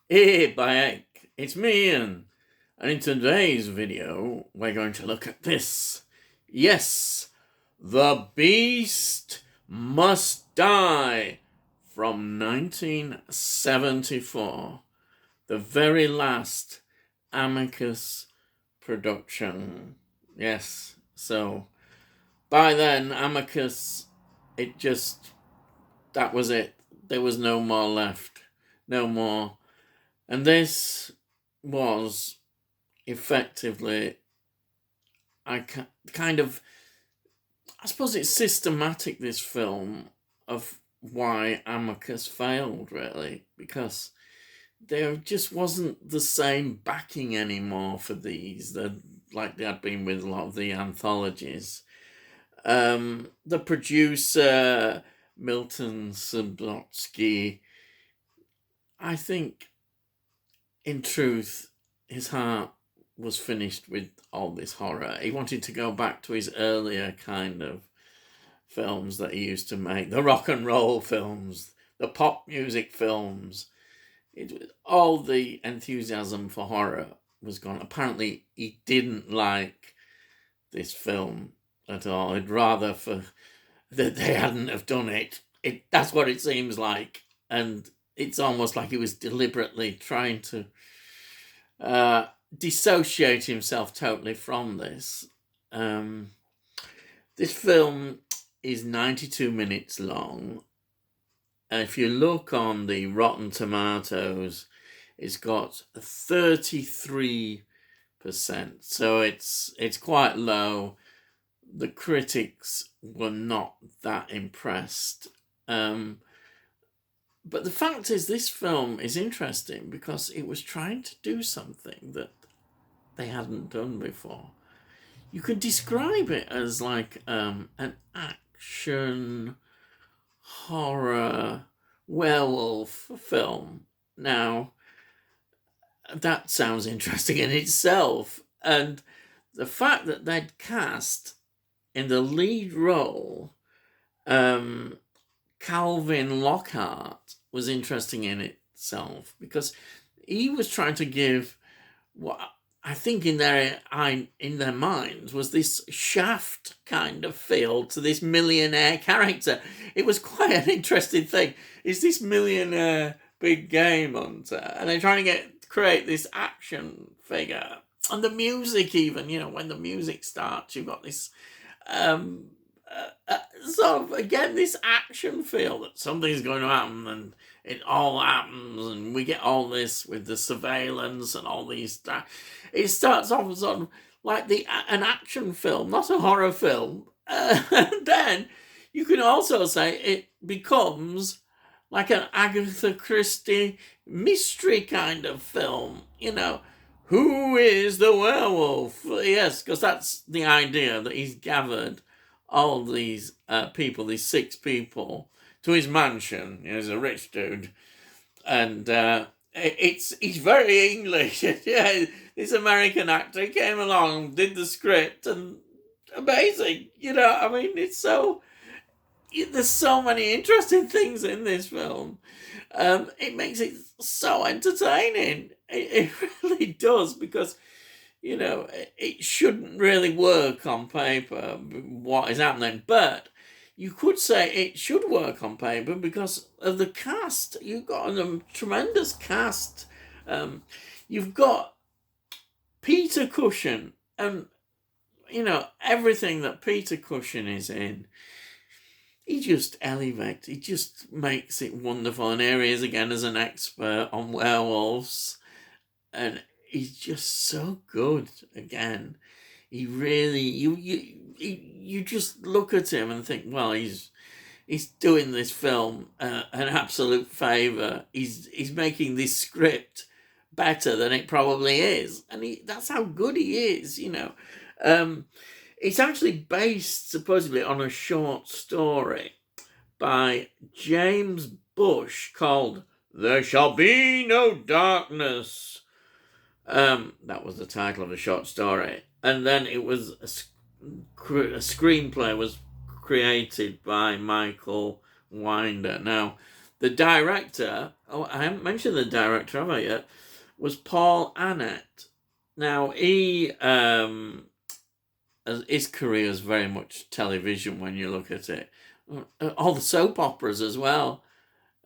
Hey, Bayek, it's me, Ian, and in today's video, we're going to look at this. Yes, The Beast Must Die from 1974, the very last Amicus production. Yes, so by then, Amicus, it just, that was it. There was no more left. No more. And this was effectively, kind of, I suppose it's systematic, this film, of why Amicus failed, really, because there just wasn't the same backing anymore for these, like there had been with a lot of the anthologies. The producer, Milton Subotsky, I think, in truth, his heart was finished with all this horror. He wanted to go back to his earlier kind of films that he used to make, the rock and roll films, the pop music films. All the enthusiasm for horror was gone. Apparently, he didn't like this film at all. He'd rather for that they hadn't have done it. That's what it seems like, and it's almost like he was deliberately trying to dissociate himself totally from this. This film is 92 minutes long. And if you look on the Rotten Tomatoes, it's got 33%. So it's quite low. The critics were not that impressed. But the fact is, this film is interesting because it was trying to do something that they hadn't done before. You could describe it as like an action horror werewolf film. Now, that sounds interesting in itself. And the fact that they'd cast in the lead role Calvin Lockhart was interesting in itself because he was trying to give what I think in their minds was this Shaft kind of feel to this millionaire character. It was quite an interesting thing. Is this millionaire big game hunter, and they're trying to create this action figure, and the music even. When the music starts, you've got this sort of, again, this action feel that something's going to happen, and it all happens, and we get all this with the surveillance and all these. It starts off sort of like an action film, not a horror film. And then you can also say it becomes like an Agatha Christie mystery kind of film. Who is the werewolf? Yes, because that's the idea, that he's gathered all these people, these 6 people, to his mansion. He's a rich dude, and he's very English. Yeah, this American actor came along, did the script, and amazing. It's so, there's so many interesting things in this film. It makes it so entertaining. It really does, because it shouldn't really work on paper what is happening, but you could say it should work on paper because of the cast. You've got a tremendous cast. You've got Peter Cushing, and everything that Peter Cushing is in, he just elevates. He just makes it wonderful. And here he is again as an expert on werewolves, and he's just so good again. He really, you just look at him and think, well, he's doing this film an absolute favor. He's making this script better than it probably is, and that's how good he is. It's actually based supposedly on a short story by James Bush called "There Shall Be No Darkness." That was the title of the short story, and then it was a screenplay was created by Michael Winder. Now, The director, I haven't mentioned the director, have I yet, was Paul Annett. Now, his career is very much television when you look at it. All the soap operas as well,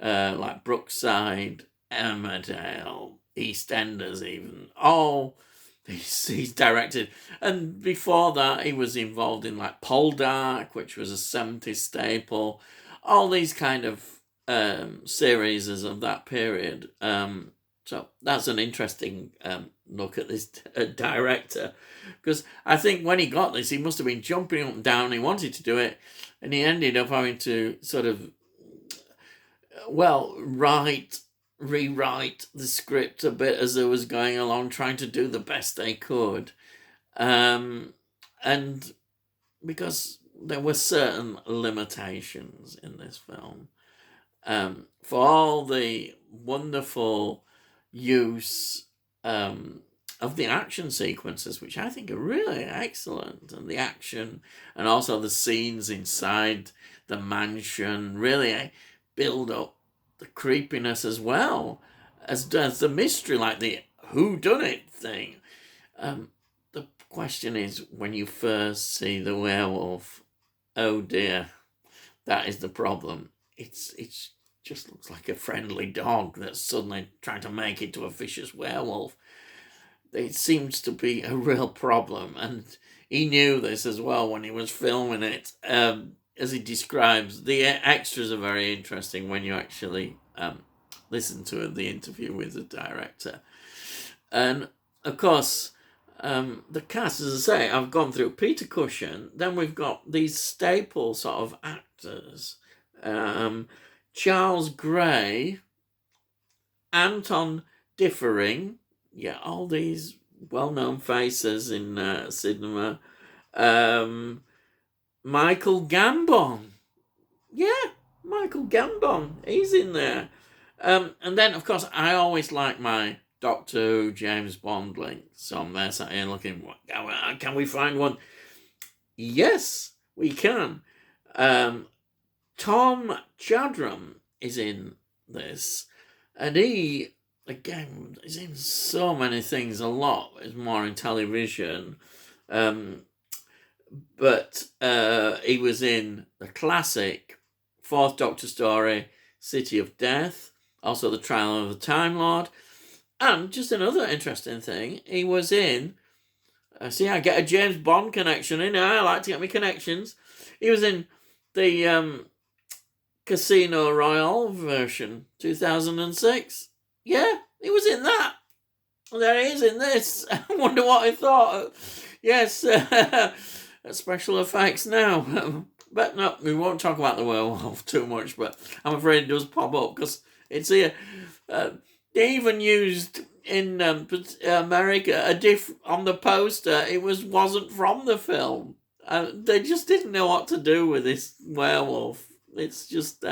like Brookside, Emmerdale, EastEnders even, all he's directed. And before that, he was involved in like Poldark, which was a 70s staple, all these kind of series of that period. So that's an interesting look at this director, because I think when he got this, he must have been jumping up and down. He wanted to do it, and he ended up having to sort of, rewrite the script a bit as it was going along, trying to do the best they could. And because there were certain limitations in this film, for all the wonderful use of the action sequences, which I think are really excellent, and the action and also the scenes inside the mansion really build up the creepiness as well as does the mystery, like the whodunit thing. The question is, when you first see the werewolf, oh dear, that is the problem. It's just looks like a friendly dog that's suddenly trying to make it to a vicious werewolf. It seems to be a real problem, and he knew this as well when he was filming it. As he describes, the extras are very interesting when you actually listen to the interview with the director. And of course, the cast, as I say, I've gone through Peter Cushing, then we've got these staple sort of actors. Charles Gray, Anton Differing, all these well-known faces in cinema. Michael Gambon, Michael Gambon, he's in there. And then, of course, I always like my Doctor Who, James Bond links. So I'm there sat here looking, can we find one? Yes, we can. Tom Chadram is in this, and he, again, is in so many things. A lot is more in television, but he was in the classic Fourth Doctor story, City of Death, also The Trial of the Time Lord, and just another interesting thing, he was in, see, I get a James Bond connection in, I like to get my connections. He was in the Casino Royale version, 2006. Yeah, he was in that. There he is in this. I wonder what he thought. Yes, special effects now. But no, we won't talk about the werewolf too much, but I'm afraid it does pop up because it's here. They even used in America on the poster. It wasn't from the film. They just didn't know what to do with this werewolf. It's just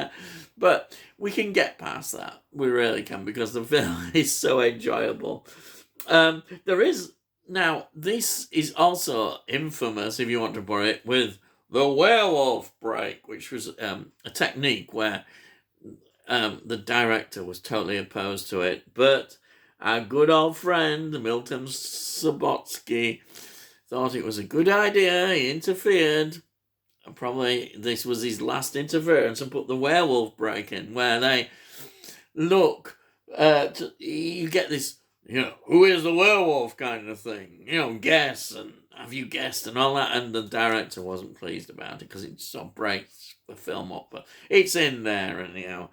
but we can get past that. We really can, because the film is so enjoyable. There is now. This is also infamous, if you want to put it, with the werewolf break, which was a technique where the director was totally opposed to it, but our good old friend Milton Subotsky thought it was a good idea. He interfered. Probably this was his last interference, and put the werewolf break in, where they look, you get this, who is the werewolf kind of thing, guess, and have you guessed, and all that, and the director wasn't pleased about it because it sort of breaks the film up, but it's in there anyhow.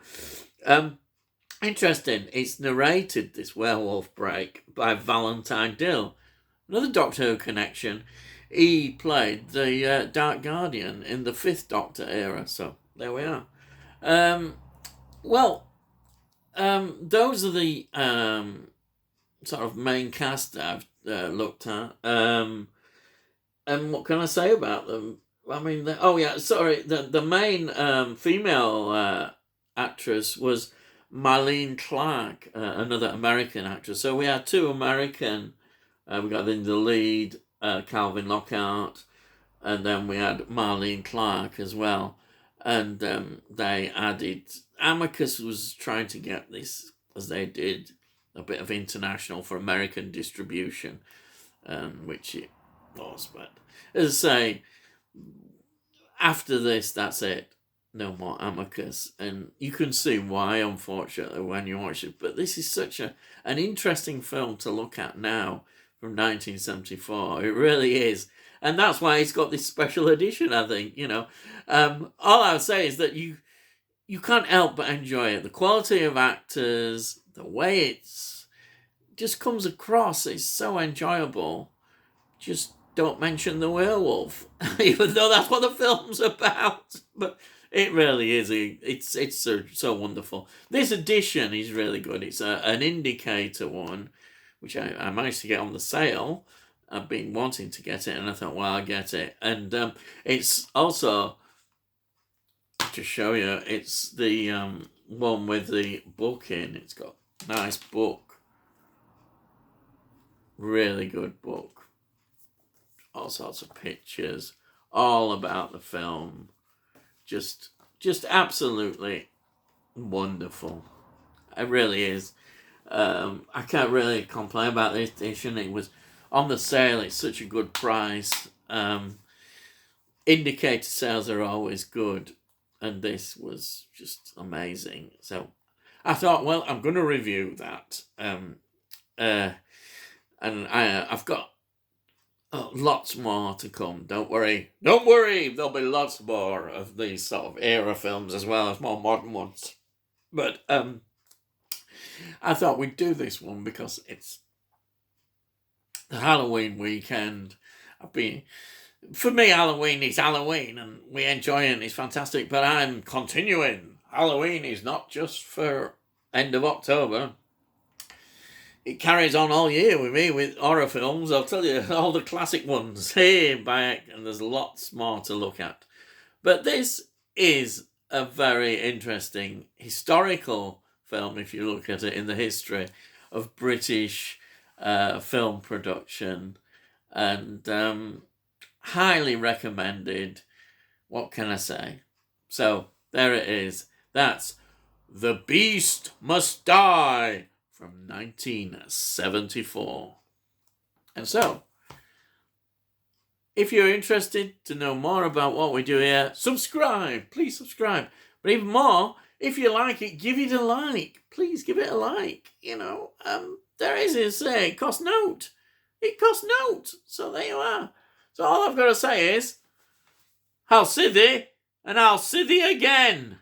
Interesting, it's narrated, this werewolf break, by Valentine Dill, another Doctor Who connection. He played the Dark Guardian in the Fifth Doctor era, so there we are. Those are the sort of main cast that I've looked at. And what can I say about them? I mean, the main female actress was Marlene Clark, another American actress. So we had two American. We got in the lead, Calvin Lockhart, and then we had Marlene Clark as well, and they added Amicus was trying to get this, as they did, a bit of international for American distribution, which it was. But as I say, after this, that's it. No more Amicus. And you can see why, unfortunately, when you watch it. But this is such an interesting film to look at now from 1974. It really is. And that's why it's got this special edition, I think, All I would say is that you can't help but enjoy it. The quality of actors, the way it's just comes across, is so enjoyable. Just don't mention the werewolf, even though that's what the film's about. But it really is. It's so wonderful. This edition is really good. It's an indicator one, which I managed to get on the sale. I've been wanting to get it, and I thought, well, I'll get it. And it's also, to show you, it's the one with the book in. It's got a nice book. Really good book. All sorts of pictures. All about the film. Just absolutely wonderful. It really is. I can't really complain about this edition. It was on the sale. It's such a good price. Indicator sales are always good, and this was just amazing. So I thought, well, I'm going to review that. And I've got lots more to come. Don't worry. There'll be lots more of these sort of era films as well as more modern ones. But I thought we'd do this one because it's the Halloween weekend. For me, Halloween is Halloween, and we enjoy it, and it's fantastic. But I'm continuing. Halloween is not just for end of October. It carries on all year with me with horror films. I'll tell you, all the classic ones. Hey, back, and there's lots more to look at. But this is a very interesting historical film, if you look at it in the history of British film production. And highly recommended. What can I say? So, there it is. That's The Beast Must Die from 1974. And so, if you're interested to know more about what we do here, subscribe. Please subscribe. But even more, if you like it, give it a like. Please give it a like. There is a say, it costs note. It costs note. So there you are. So all I've got to say is, I'll see thee, and I'll see thee again.